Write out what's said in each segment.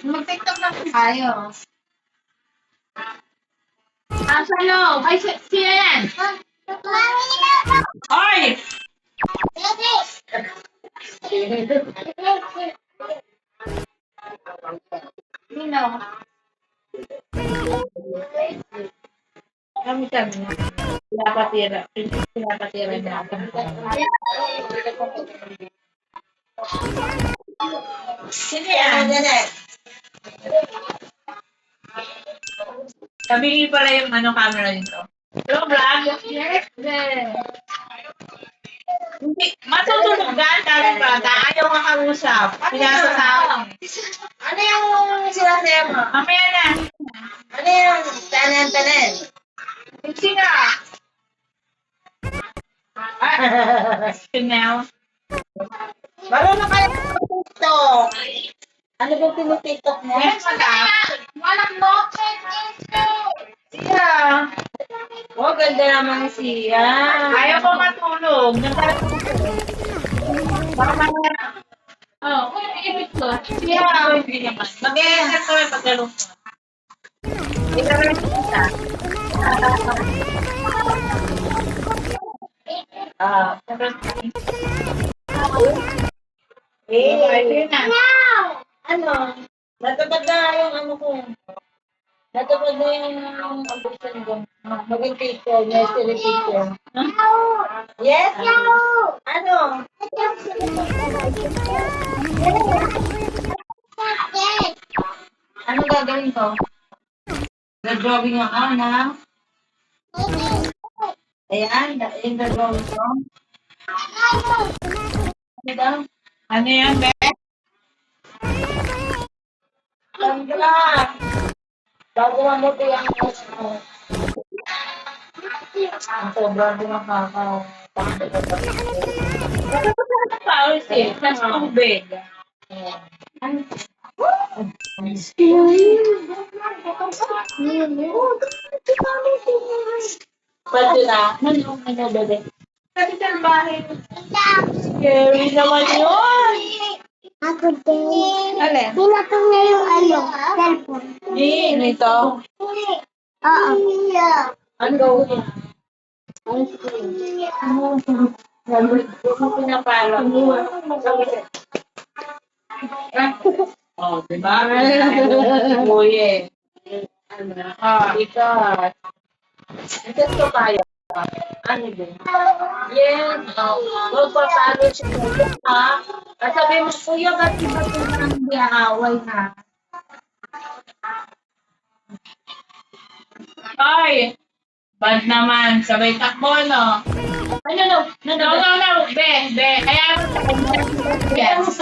Mag-TikTok na tayo. Sa loob. Ay, sino yan? Hoy! Sino? Kami. Pinapatira niya. Sino yan? Sabihin pala yung camera nito. Yung vlog? Yes. Hindi. Matutulugan kami bata. Ayaw makausap. Pinasa sa akin. Ano yung sinasabi mo? Mamaya na. Ano yung tanan-tanan? Sino? Chanel. Marunong kayo mag-TikTok. Ano bang tinitiktok mo? Yes, madam. Walang mo. Siya. Oh, ganda naman siya. Ayaw ko matulog. Baka mamaya. Oh, ibig ko. Siya. Hindi naman. Mag-e-edit ko yung paglalong ko. Ito na lang kita. Ano? Natupad na yung ano ko. Natupad na yung ambition ko. Maging teacher, nursery teacher. Yes? Ano? Anong gagawin ko? Nag-drawing ako na. Ayan, yung nag-drawing ko. Ano daw? Ano yan, be? Ganda! Bago mamuti ang gusto. Ang sobrang nakaka. Pawis eh. Tapos tubig. Pwede na. Ano, bebe? Kasi sa bahay. Scary naman yun! Ako din. Alin? Pinatong na yung cellphone. Nito. Oo. Ano gawin? Ano pinapalo? Oh, diba? Uye. Because. Because ko tayo. Ano din? Yes. Magpapalo siya. Ha? At sabi mo, kuya, ba't iba ito nang diaway na? Ay! Bad naman. Sabay takbo, no? Ano, no? No. Be. Kaya mo sa kanya. Yes.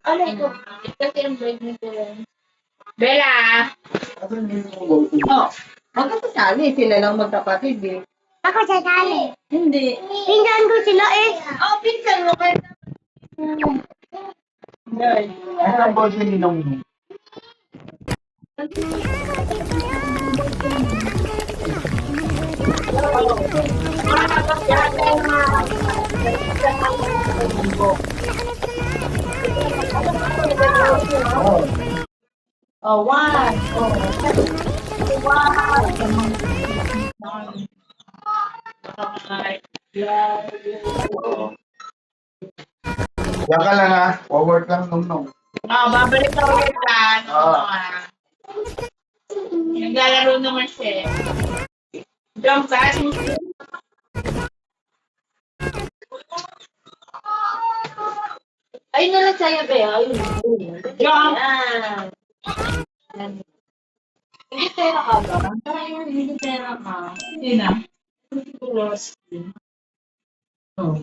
Ano ito? Kasi ang break nito yun. Bella. Oh, magkakasali. Sila lang magkapatid eh. Ako sasali. Hindi. Pinsan ko sila eh. Oh, pinsan mo kayo. Dahil. Ano ang boss ni Ninong? Oh, one. Yan ka lang ha. Forward lang nung. Babalik ako ulit lang. Oo. Naglalaro naman siya. Jump ka. Ayun na lang sa'yo, be. Ayun. Jump. Yan. Hindi pera ka ba? Parang hindi pera ka. Hindi na. Oh.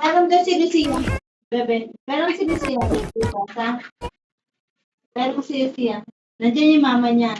Meron daw si Lucia. Bebe. Meron si Lucia. Meron si Lucia. Nandiyan yung mama niya.